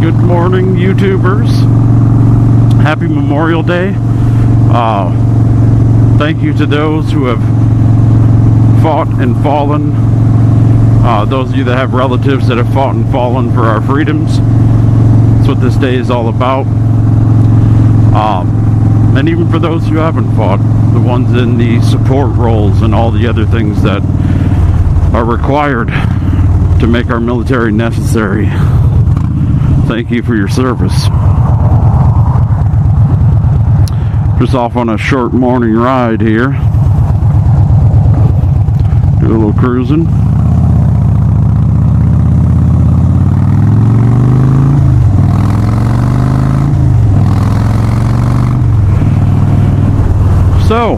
Good morning, YouTubers. Happy Memorial Day. Thank you to those who have fought and fallen. Those of you that have relatives that have fought and fallen for our freedoms. That's what this day is all about. And even for those who haven't fought, the ones in the support roles and all the other things that are required to make our military necessary. Thank you for your service. Just off on a short morning ride here. Do a little cruising. So,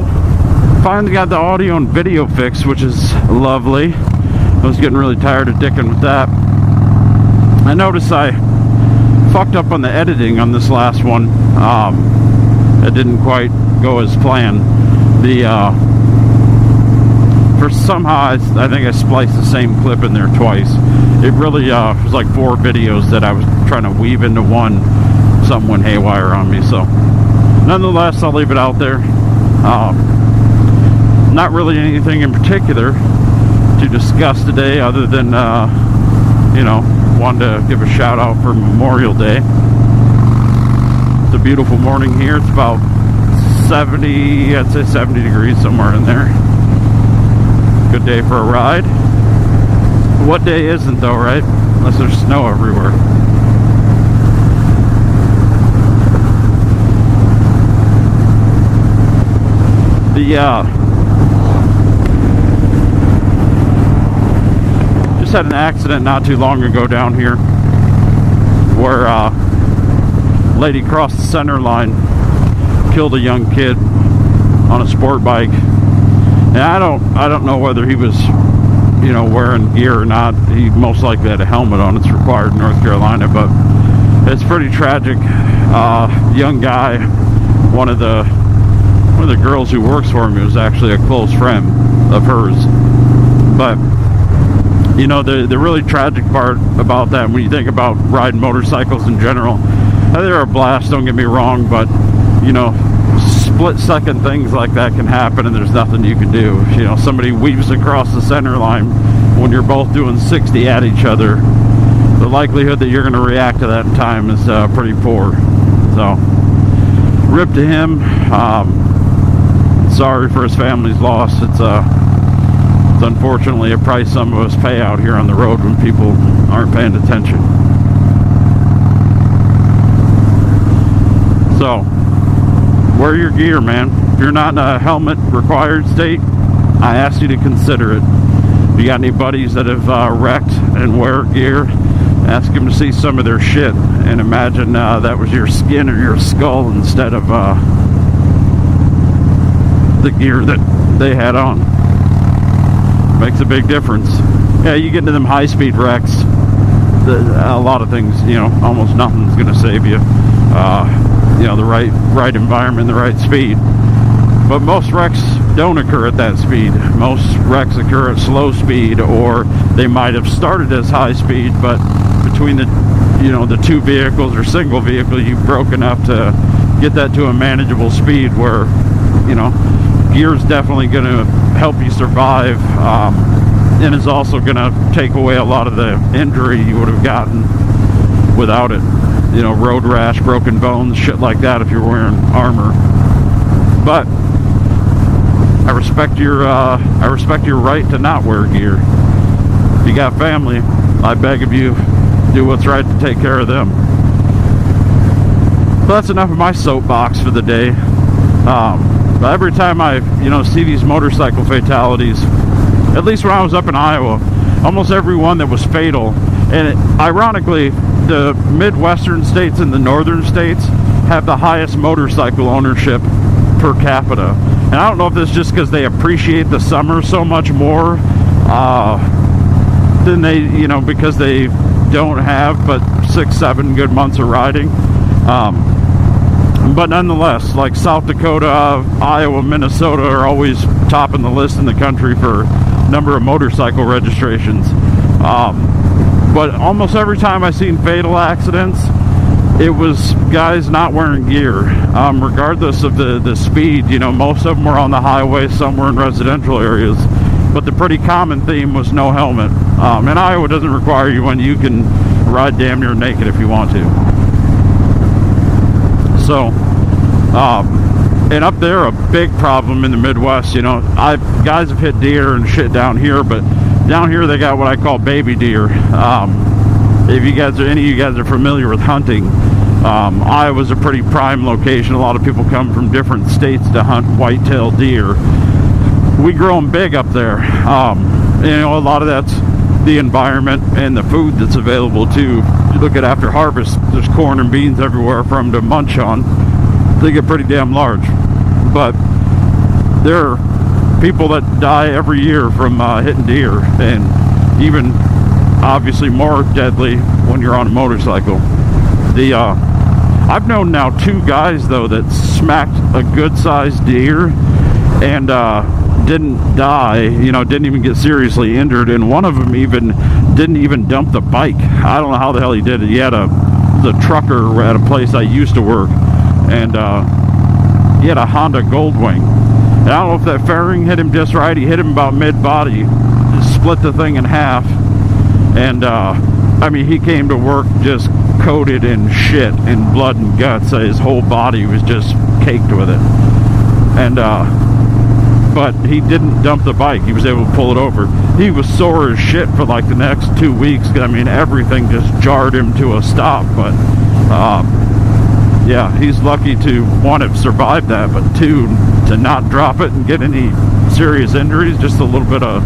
finally got the audio and video fixed, which is lovely. I was getting really tired of dicking with that. I noticed I fucked up on the editing on this last one. It didn't quite go as planned. For somehow I think I spliced the same clip in there twice. It really was like 4 videos that I was trying to weave into one. Something went haywire on me, so nonetheless I'll leave it out there. Not really anything in particular to discuss today other than you know, wanted to give a shout out for Memorial Day. It's a beautiful morning here. It's about 70, I'd say 70 degrees, somewhere in there. Good day for a ride. What day isn't though, right? Unless there's snow everywhere. Just had an accident not too long ago down here where a lady crossed the center line, killed a young kid on a sport bike. And I don't know whether he was, you know, wearing gear or not. He most likely had a helmet on. It's required in North Carolina, but it's pretty tragic. Young guy, one of the girls who works for me was actually a close friend of hers. But you know, the really tragic part about that, when you think about riding motorcycles in general, they're a blast, don't get me wrong, but you know, split-second things like that can happen and there's nothing you can do. You know, somebody weaves across the center line when you're both doing 60 at each other, the likelihood that you're going to react to that in time is pretty poor. So, rip to him. Sorry for his family's loss. It's unfortunately a price some of us pay out here on the road when people aren't paying attention. So, wear your gear, man. If you're not in a helmet required state, I ask you to consider it. If you got any buddies that have wrecked and wear gear, ask them to see some of their shit and imagine that was your skin or your skull instead of the gear that they had on. Makes a big difference. Yeah, you get into them high-speed wrecks, a lot of things, you know, almost nothing's going to save you. You know, the right environment, the right speed. But most wrecks don't occur at that speed. Most wrecks occur at slow speed, or they might have started as high speed, but between the, you know, the two vehicles or single vehicle, you've broken up to get that to a manageable speed where, you know, gear's definitely going to help you survive, and is also going to take away a lot of the injury you would have gotten without it. You know, road rash, broken bones, shit like that if you're wearing armor. But I respect your right to not wear gear. If you got family, I beg of you, do what's right to take care of them. But that's enough of my soapbox for the day. But every time I, you know, see these motorcycle fatalities, at least when I was up in Iowa, almost every one that was fatal, and ironically, the Midwestern states and the northern states have the highest motorcycle ownership per capita. And I don't know if this is just because they appreciate the summer so much more than they, you know, because they don't have but 6-7 good months of riding. But nonetheless, like South Dakota, Iowa, Minnesota are always topping the list in the country for number of motorcycle registrations. But almost every time I've seen fatal accidents, it was guys not wearing gear, regardless of the speed. You know, most of them were on the highway, some were in residential areas, but the pretty common theme was no helmet. And Iowa doesn't require you one. You can ride damn near naked if you want to. So, and up there, a big problem in the Midwest, you know, guys have hit deer and shit down here, but down here they got what I call baby deer. If you guys any of you guys are familiar with hunting, Iowa's a pretty prime location. A lot of people come from different states to hunt white-tailed deer. We grow them big up there. You know, a lot of that's the environment and the food that's available too. You look at after harvest, there's corn and beans everywhere for them to munch on. They get pretty damn large. But there are people that die every year from hitting deer, and even obviously more deadly when you're on a motorcycle. I've known now 2 guys though that smacked a good-sized deer and didn't die, you know, didn't even get seriously injured, and one of them even didn't even dump the bike. I don't know how the hell he did it. He had the trucker at a place I used to work, and he had a Honda Goldwing. And I don't know if that fairing hit him just right. He hit him about mid-body, split the thing in half, and I mean, he came to work just coated in shit and blood and guts. His whole body was just caked with it. And but he didn't dump the bike. He was able to pull it over. He was sore as shit for like the next 2 weeks. I mean, everything just jarred him to a stop. But yeah, he's lucky to, one, have survived that, but 2, to not drop it and get any serious injuries. Just a little bit of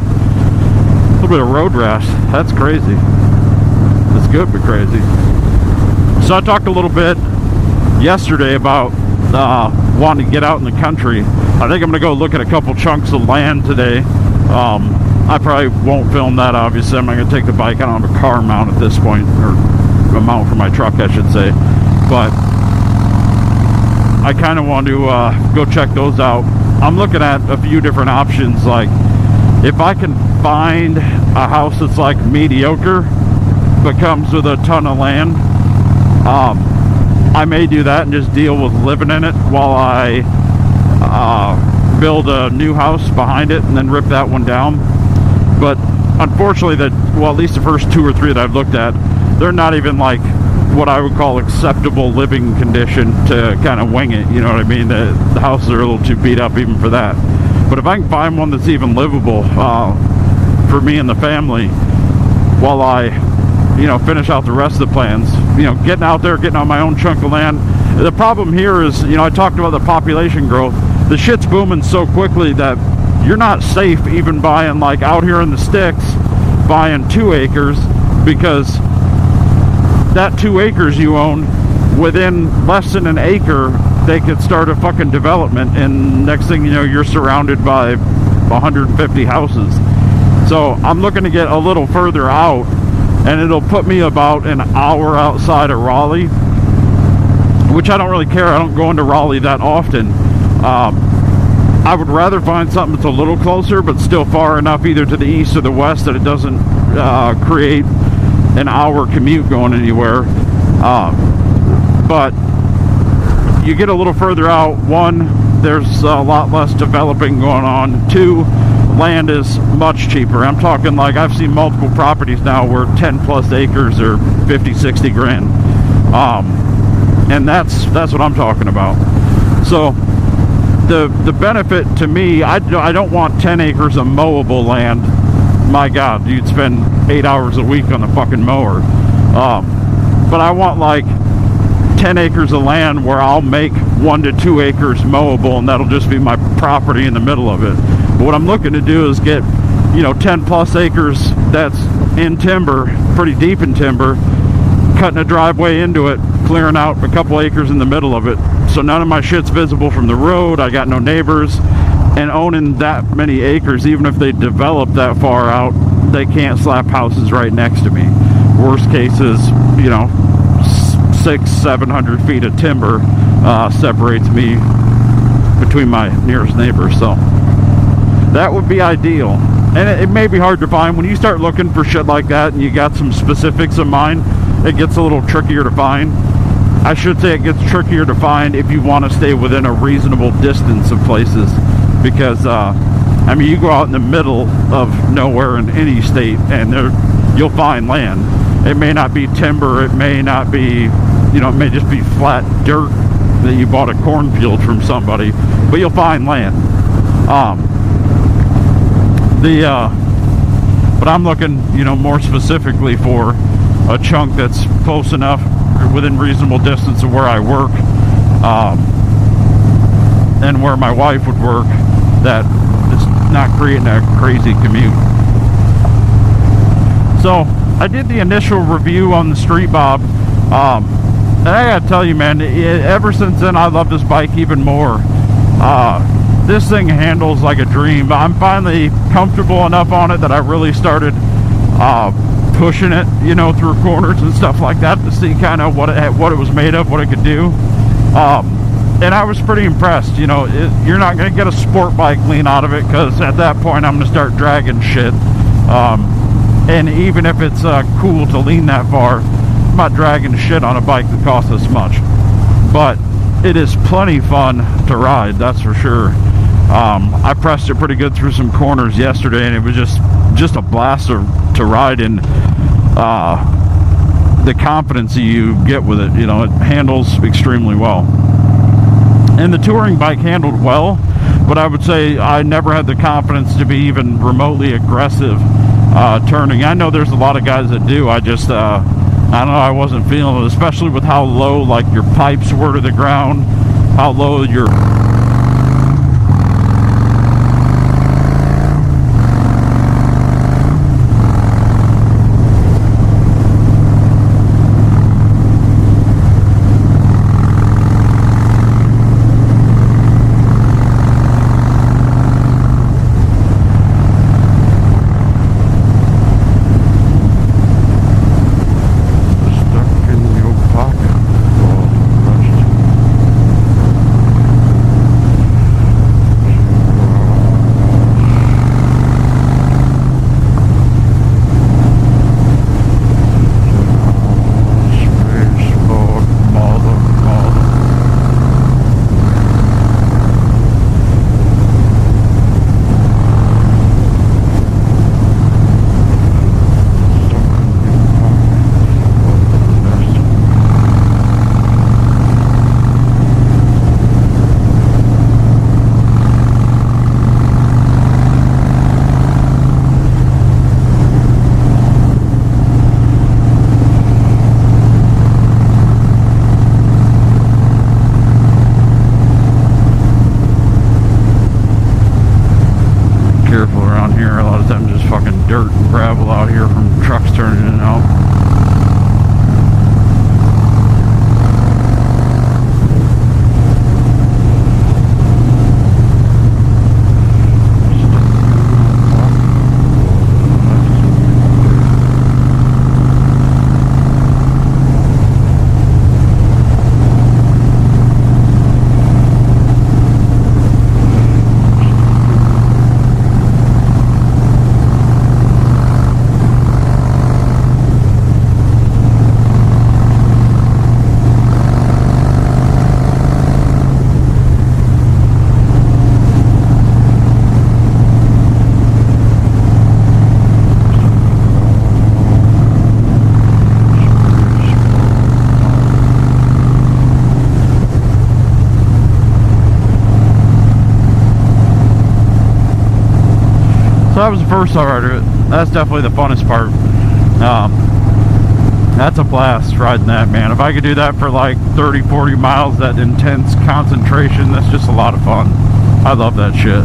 road rash. That's crazy. It's good but crazy. So I talked a little bit yesterday about wanting to get out in the country. I think I'm going to go look at a couple chunks of land today. I probably won't film that, obviously. I'm not going to take the bike. I don't have a car mount at this point, or a mount for my truck, I should say. But I kind of want to go check those out. I'm looking at a few different options. Like, if I can find a house that's like mediocre but comes with a ton of land, I may do that and just deal with living in it while I build a new house behind it and then rip that one down. But unfortunately, at least the first 2 or 3 that I've looked at, they're not even like what I would call acceptable living condition to kind of wing it. You know what I mean? The houses are a little too beat up even for that. But if I can find one that's even livable for me and the family, while I, you know, finish out the rest of the plans, you know, getting out there, getting on my own chunk of land. The problem here is, you know, I talked about the population growth. The shit's booming so quickly that you're not safe even buying, like out here in the sticks, buying 2 acres, because that 2 acres you own, within less than an acre, they could start a fucking development, and next thing you know, you're surrounded by 150 houses. So I'm looking to get a little further out, and it'll put me about an hour outside of Raleigh, which I don't really care. I don't go into Raleigh that often. I would rather find something that's a little closer, but still far enough either to the east or the west that it doesn't create an hour commute going anywhere. But you get a little further out, 1, there's a lot less developing going on. 2, land is much cheaper. I'm talking like I've seen multiple properties now where 10 plus acres are 50, 60 grand. And that's what I'm talking about. So the benefit to me, I don't want 10 acres of mowable land. My God, you'd spend 8 hours a week on the fucking mower. But I want like 10 acres of land where I'll make 1 to 2 acres mowable, and that'll just be my property in the middle of it. But what I'm looking to do is get, you know, 10 plus acres that's in timber, pretty deep in timber, cutting a driveway into it, clearing out a couple acres in the middle of it, so none of my shit's visible from the road. I got no neighbors, and owning that many acres, even if they develop that far out, they can't slap houses right next to me. Worst case is, you know, 600-700 feet of timber separates me between my nearest neighbor. So that would be ideal, and it may be hard to find. When you start looking for shit like that and you got some specifics in mind, it gets a little trickier to find. I should say it gets trickier to find if you want to stay within a reasonable distance of places, because I mean, you go out in the middle of nowhere in any state and you'll find land. It may not be timber, it may not be, you know, it may just be flat dirt that you bought a cornfield from somebody, but you'll find land. But I'm looking, you know, more specifically for a chunk that's close enough, within reasonable distance of where I work, and where my wife would work, that it's not creating a crazy commute. So I did the initial review on the Street Bob, and I gotta tell you, man, ever since then I love this bike even more. This thing handles like a dream. I'm finally comfortable enough on it that I really started pushing it, you know, through corners and stuff like that to see kind of what it was made of, what it could do. And I was pretty impressed. You know, you're not going to get a sport bike lean out of it, because at that point I'm going to start dragging shit. And even if it's cool to lean that far, I'm not dragging shit on a bike that costs this much. But it is plenty fun to ride, that's for sure. I pressed it pretty good through some corners yesterday, and it was just a blast to ride in. The confidence you get with it, you know, it handles extremely well. And the touring bike handled well, but I would say I never had the confidence to be even remotely aggressive turning. I know there's a lot of guys that do. I just I don't know, I wasn't feeling it, especially with how low like your pipes were to the ground, how low your dirt and gravel out here from trucks turning in and out. So that was the first I rode it. That's definitely the funnest part. That's a blast riding that, man. If I could do that for like 30-40 miles, that intense concentration, that's just a lot of fun. I love that shit.